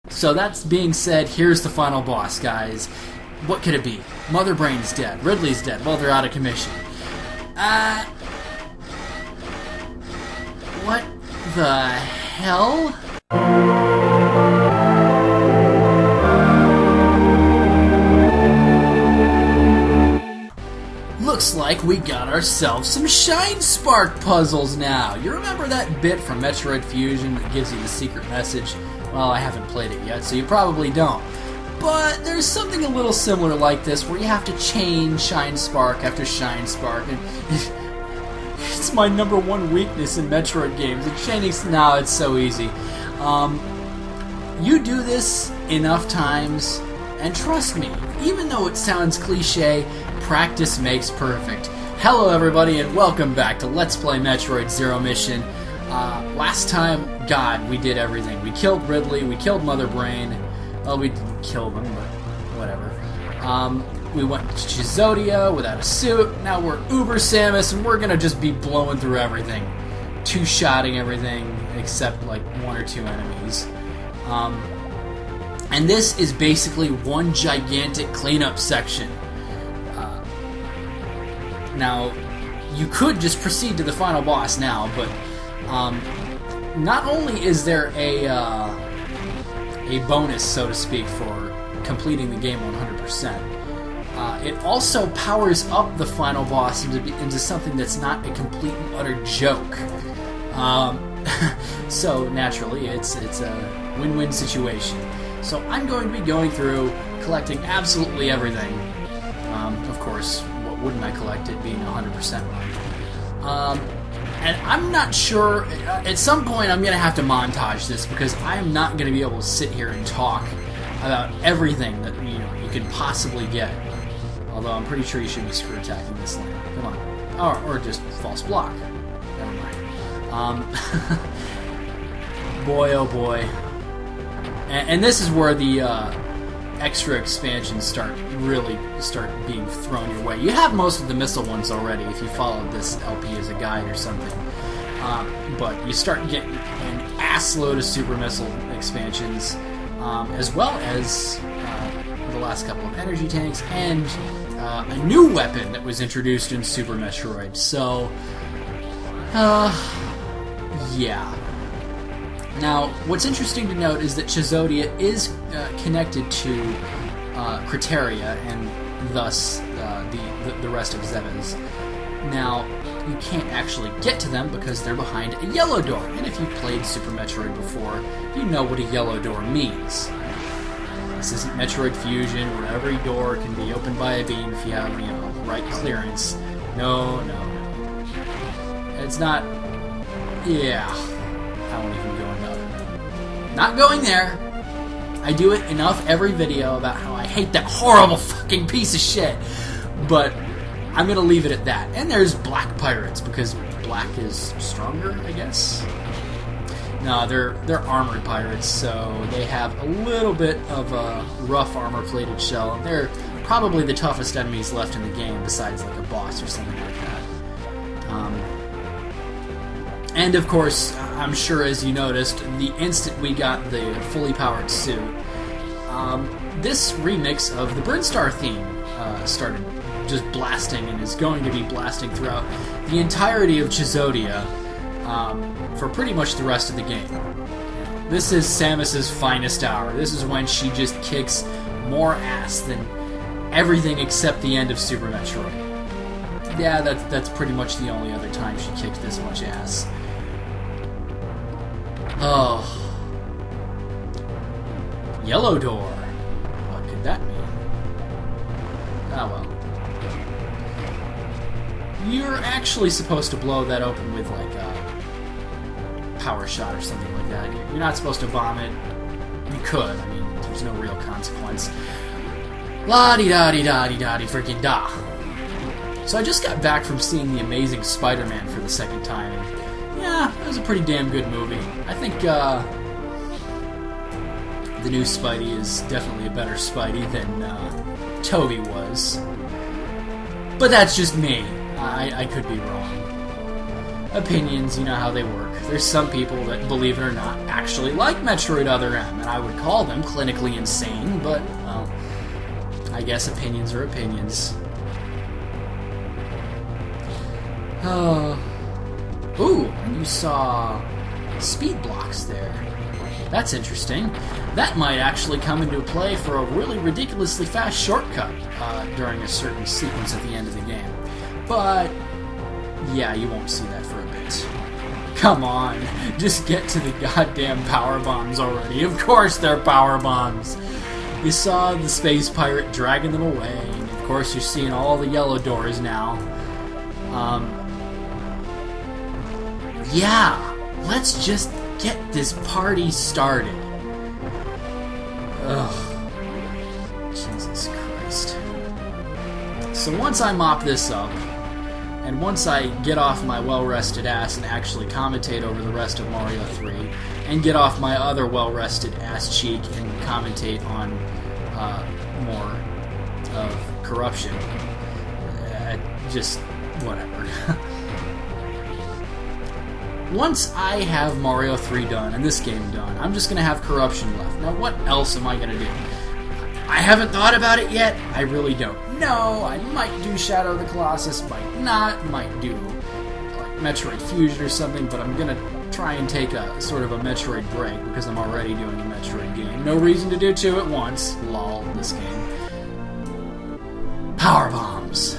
So that's being said, here's the final boss, guys. What could it be? Mother Brain's dead. Ridley's dead. Well, they're out of commission. What the hell? Looks like we got ourselves some Shine Spark puzzles now. You remember that bit from Metroid Fusion that gives you the secret message? Well, I haven't played it yet, so you probably don't. But there's something a little similar like this where you have to chain Shine Spark after Shine Spark. And it's my #1 weakness in Metroid games. The chaining, now it's so easy. You do this enough times, and trust me, even though it sounds cliche, practice makes perfect. Hello everybody, and welcome back to Let's Play Metroid Zero Mission. Last time, God, we did everything. We killed Ridley, we killed Mother Brain. Well, we didn't kill them, but whatever. We went to Chizodia without a suit. Now we're Uber Samus, and we're gonna just be blowing through everything. Two-shotting everything, except like 1 or 2 enemies. And this is basically one gigantic cleanup section. Now, you could just proceed to the final boss now, but not only is there a bonus, so to speak, for completing the game 100%, it also powers up the final boss into something that's not a complete and utter joke. So naturally, it's a win-win situation. So I'm going to be going through, collecting absolutely everything. Of course, what wouldn't I collect it being 100% run? And I'm not sure, at some point I'm going to have to montage this because I'm not going to be able to sit here and talk about everything that you could possibly get. Although I'm pretty sure you should be screw attacking this land. Come on. Or just false block. Never mind. Boy, oh boy. And this is where the extra expansions start being thrown your way. You have most of the missile ones already if you followed this LP as a guide or something. But you start getting an assload of super missile expansions, as well as the last couple of energy tanks and a new weapon that was introduced in Super Metroid. So, yeah. Now, what's interesting to note is that Chizodia is connected to Criteria and thus the rest of Zebes. Now, you can't actually get to them because they're behind a yellow door. And if you've played Super Metroid before, you know what a yellow door means. This isn't Metroid Fusion where every door can be opened by a beam if you have, right clearance. No. It's not... Yeah. I won't even go into other. Not going there. I do it enough every video about how I hate that horrible fucking piece of shit. But I'm gonna leave it at that. And there's black pirates because black is stronger, I guess. No, they're armored pirates, so they have a little bit of a rough armor-plated shell. They're probably the toughest enemies left in the game, besides like a boss or something like that. And of course, I'm sure as you noticed, the instant we got the fully powered suit, this remix of the Burnstar theme started just blasting and is going to be blasting throughout the entirety of Chizodia for pretty much the rest of the game. This is Samus's finest hour. This is when she just kicks more ass than everything except the end of Super Metroid. Yeah, that's pretty much the only other time she kicked this much ass. Oh. Yellow door. What could that mean? Oh well. You're actually supposed to blow that open with like a power shot or something like that. You're not supposed to bomb it. You could. I mean, there's no real consequence. La-di-da-di-da-di-da-di freaking da. So I just got back from seeing The Amazing Spider-Man for the second time. And yeah, it was a pretty damn good movie. I think the new Spidey is definitely a better Spidey than Tobey was. But that's just me. I could be wrong. opinions, you know how they work. There's some people that, believe it or not, actually like Metroid Other M, and I would call them clinically insane, but, well, I guess opinions are opinions. Ooh, and you saw speed blocks there. That's interesting. That might actually come into play for a really ridiculously fast shortcut during a certain sequence at the end of the game. But, yeah, you won't see that for a bit. Come on, just get to the goddamn power bombs already. Of course they're power bombs. You saw the space pirate dragging them away, and of course you're seeing all the yellow doors now. Yeah, let's just get this party started. Ugh. Jesus Christ. So once I mop this up, and once I get off my well-rested ass and actually commentate over the rest of Mario 3, and get off my other well-rested ass cheek and commentate on more of corruption, just whatever. Once I have Mario 3 done and this game done, I'm just going to have corruption left. Now, what else am I going to do? I haven't thought about it yet. I really don't know. I might do Shadow of the Colossus, might not, might do like Metroid Fusion or something, but I'm going to try and take a sort of a Metroid break because I'm already doing a Metroid game. No reason to do two at once. Lol, this game. Power bombs.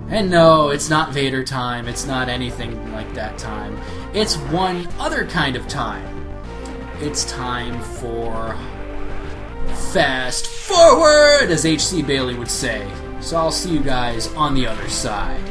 And no, it's not Vader time, it's not anything like that time. It's one other kind of time. It's time for fast forward, as H.C. Bailey would say. So I'll see you guys on the other side.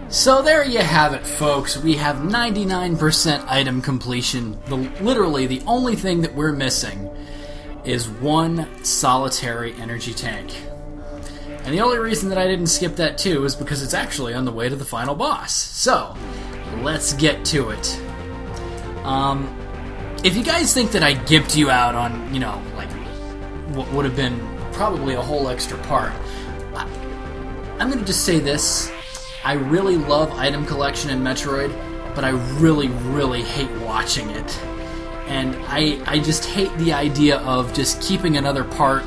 So there you have it, folks. We have 99% item completion. Literally, the only thing that we're missing is one solitary energy tank. And the only reason that I didn't skip that too is because it's actually on the way to the final boss. So, let's get to it. If you guys think that I gimped you out on, like, what would have been probably a whole extra part, I'm going to just say this. I really love item collection in Metroid, but I really, really hate watching it. And I just hate the idea of just keeping another part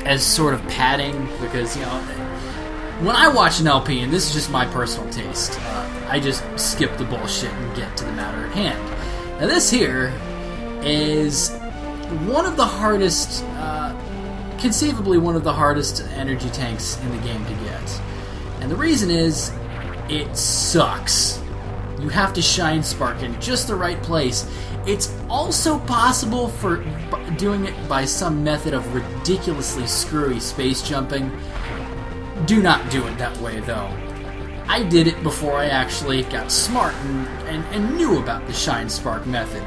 as sort of padding, because, when I watch an LP, and this is just my personal taste, I just skip the bullshit and get to the matter at hand. Now this here is one of the hardest, conceivably one of the hardest energy tanks in the game to get. And the reason is, it sucks. You have to shine spark in just the right place. It's also possible for doing it by some method of ridiculously screwy space jumping. Do not do it that way, though. I did it before I actually got smart and knew about the shine spark method.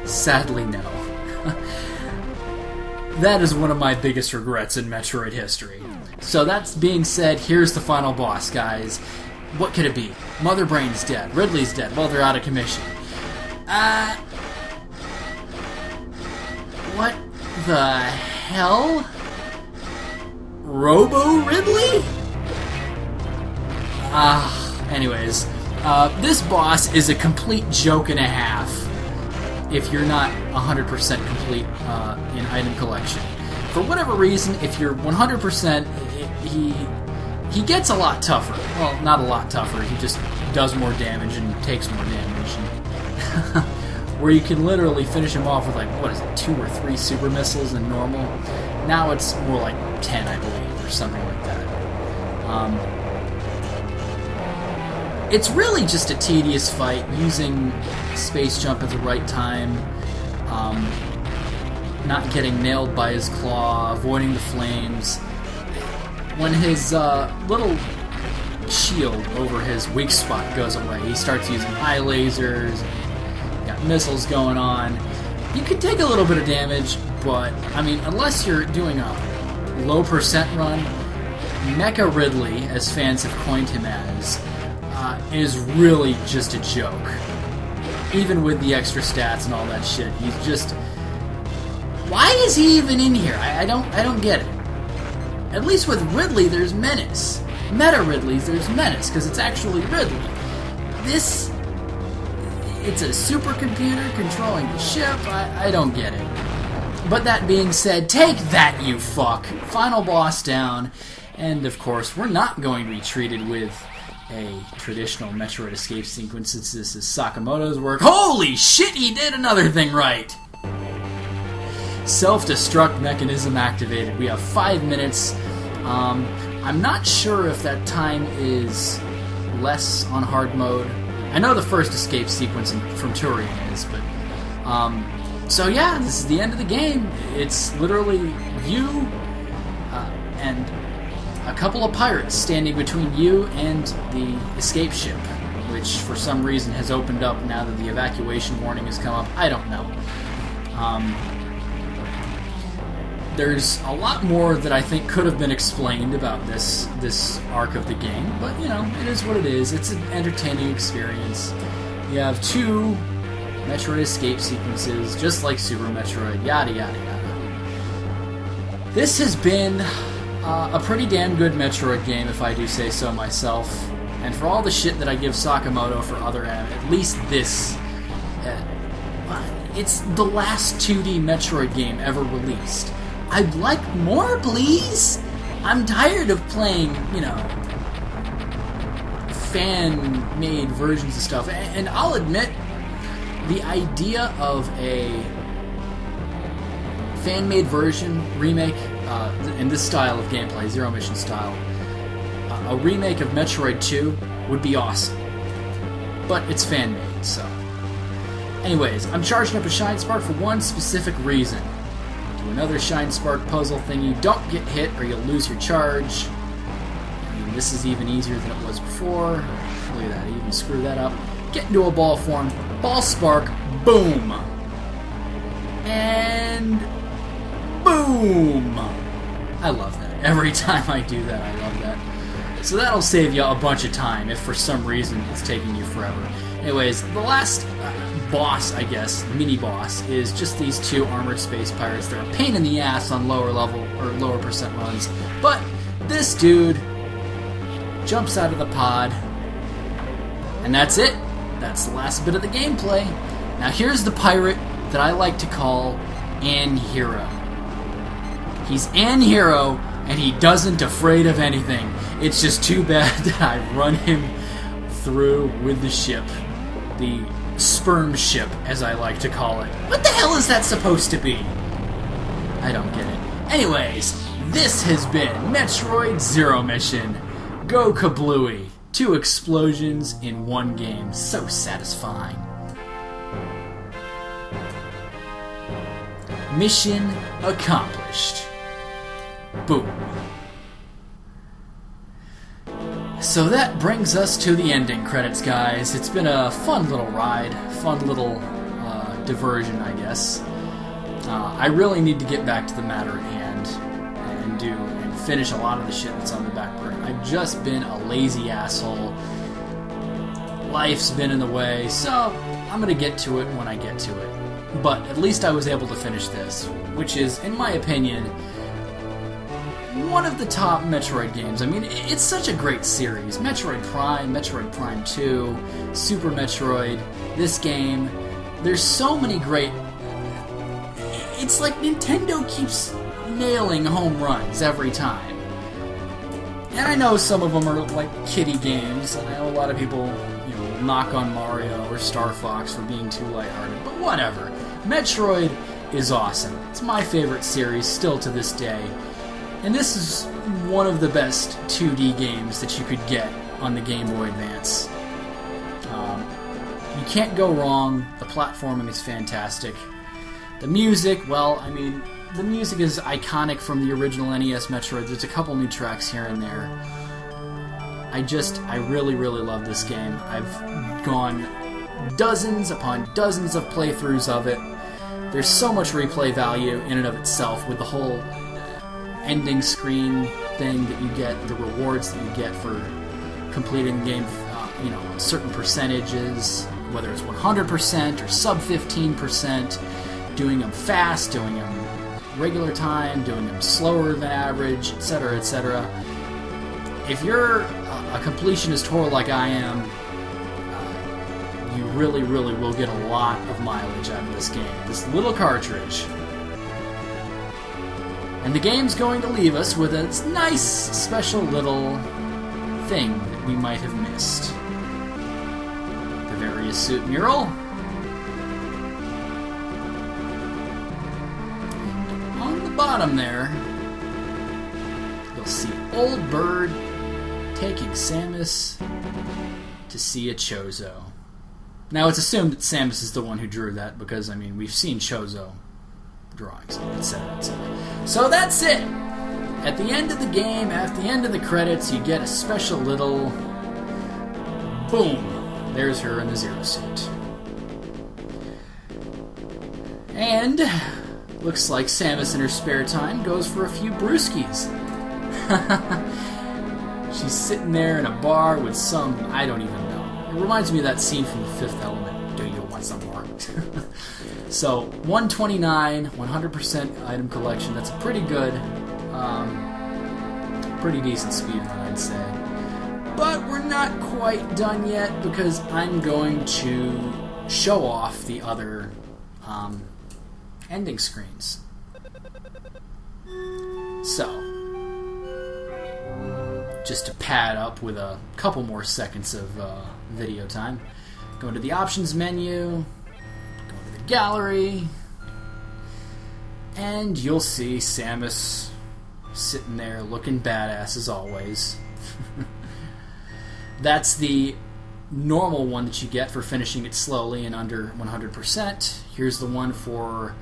Sadly, no. That is one of my biggest regrets in Metroid history. So that being said, here's the final boss, guys. What could it be? Mother Brain's dead. Ridley's dead. Well, they're out of commission. What the hell? Robo Ridley? Anyways, this boss is a complete joke and a half if you're not 100% complete in item collection. For whatever reason, if you're 100%, he gets a lot tougher. Well, not a lot tougher, he just does more damage and takes more damage. And where you can literally finish him off with, like, what is it, 2 or 3 super missiles in normal? Now it's more like 10, I believe, or something like that. It's really just a tedious fight, using space jump at the right time, not getting nailed by his claw, avoiding the flames. When his little shield over his weak spot goes away, he starts using eye lasers, got missiles going on. You can take a little bit of damage, but, I mean, unless you're doing a low percent run, Mecha Ridley, as fans have coined him as, is really just a joke. Even with the extra stats and all that shit, he's just... Why is he even in here? I don't get it. At least with Ridley, there's menace. Meta Ridley's, there's menace, because it's actually Ridley. This... It's a supercomputer controlling the ship. I don't get it. But that being said, take that, you fuck. Final boss down. And, of course, we're not going to be treated with a traditional Metroid escape sequence, since this is Sakamoto's work. Holy shit, he did another thing right! Self-destruct mechanism activated. We have 5 minutes. I'm not sure if that time is less on hard mode. I know the first escape sequence from Turian is, but... so yeah, this is the end of the game. It's literally you and a couple of pirates standing between you and the escape ship, which for some reason has opened up now that the evacuation warning has come up. I don't know. There's a lot more that I think could have been explained about this arc of the game, but, it is what it is. It's an entertaining experience. You have 2 Metroid escape sequences, just like Super Metroid, yada yada yada. This has been a pretty damn good Metroid game, if I do say so myself. And for all the shit that I give Sakamoto for other at least this... it's the last 2D Metroid game ever released. I'd like more, please! I'm tired of playing, fan-made versions of stuff. And I'll admit, the idea of a fan-made version, remake, in this style of gameplay, Zero Mission style, a remake of Metroid 2 would be awesome. But it's fan-made, so... Anyways, I'm charging up a Shine Spark for one specific reason. Do another Shine Spark puzzle thingy, don't get hit or you'll lose your charge. This is even easier than it was before. Look at that, I even screwed that up. Get into a ball form, ball spark, boom! And boom! I love that. Every time I do that, I love that. So that'll save you a bunch of time if for some reason it's taking you forever. Anyways, the last boss, I guess, mini-boss, is just these two armored space pirates. They're a pain in the ass on lower level, or lower percent runs. But this dude jumps out of the pod, and that's it. That's the last bit of the gameplay. Now here's the pirate that I like to call An Hero. He's An Hero, and he doesn't afraid of anything. It's just too bad that I run him through with the ship. The sperm ship, as I like to call it. What the hell is that supposed to be? I don't get it. Anyways, this has been Metroid Zero Mission. Go kablooey. 2 explosions in 1 game. So satisfying. Mission accomplished. Boom. So that brings us to the ending credits, guys. It's been a fun little ride, fun little diversion, I guess. I really need to get back to the matter at hand and finish a lot of the shit that's on the back burner. I've just been a lazy asshole. Life's been in the way, so I'm gonna get to it when I get to it. But at least I was able to finish this, which is, in my opinion, one of the top Metroid games. I mean, it's such a great series. Metroid Prime 2, Super Metroid, this game. There's so many great... It's like Nintendo keeps nailing home runs every time. And I know some of them are like kiddie games, and I know a lot of people, knock on Mario or Star Fox for being too lighthearted, but whatever. Metroid is awesome. It's my favorite series still to this day. And this is one of the best 2D games that you could get on the Game Boy Advance. You can't go wrong. The platforming is fantastic. The music, well, I mean, the music is iconic from the original NES Metroid. There's a couple new tracks here and there. I really, really love this game. I've gone dozens upon dozens of playthroughs of it. There's so much replay value in and of itself with the whole ending screen thing that you get, the rewards that you get for completing the game, certain percentages, whether it's 100% or sub 15%, doing them fast, doing them regular time, doing them slower than average, etc., etc. If you're a completionist whore like I am, you really, really will get a lot of mileage out of this game. This little cartridge. And the game's going to leave us with a nice, special little thing that we might have missed. The various suit mural. On the bottom there, you'll see Old Bird taking Samus to see a Chozo. Now, it's assumed that Samus is the one who drew that because, I mean, we've seen Chozo drawings, etc., etc. So that's it! At the end of the game, at the end of the credits, you get a special little... boom! There's her in the Zero suit. And... looks like Samus in her spare time goes for a few brewskis. She's sitting there in a bar with some... I don't even know. It reminds me of that scene from The Fifth Element. Do you want some more? So, 129, 100% item collection. That's a pretty good, pretty decent speedrun, I'd say. But we're not quite done yet because I'm going to show off the other ending screens. So, just to pad up with a couple more seconds of video time, go into the options menu, go to the gallery, and you'll see Samus sitting there looking badass as always. That's the normal one that you get for finishing it slowly and under 100%. Here's the one for,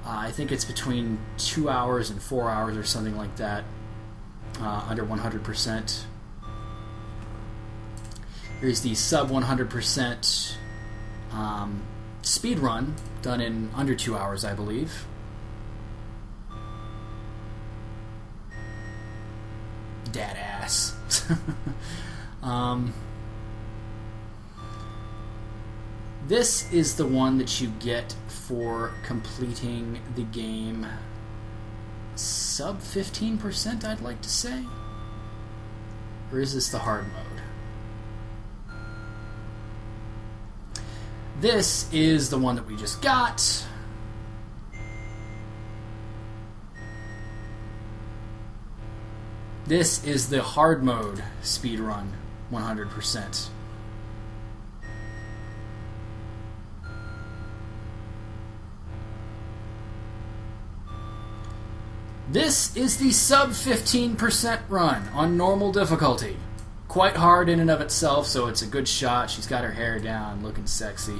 I think it's between 2 hours and 4 hours or something like that, under 100%. Here's the sub 100% speed run, done in under 2 hours, I believe. Dad ass. This is the one that you get for completing the game sub 15%, I'd like to say. Or is this the hard mode? This is the one that we just got. This is the hard mode speedrun 100%. This is the sub 15% run on normal difficulty. Quite hard in and of itself, so it's a good shot. She's got her hair down, looking sexy.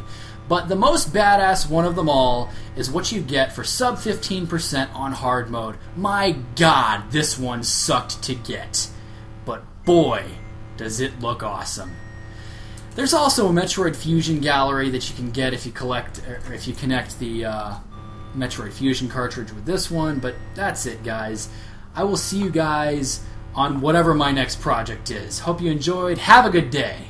But the most badass one of them all is what you get for sub 15% on hard mode. My god, this one sucked to get. But boy, does it look awesome. There's also a Metroid Fusion gallery that you can get if you connect the Metroid Fusion cartridge with this one, but that's it, guys. I will see you guys on whatever my next project is. Hope you enjoyed. Have a good day.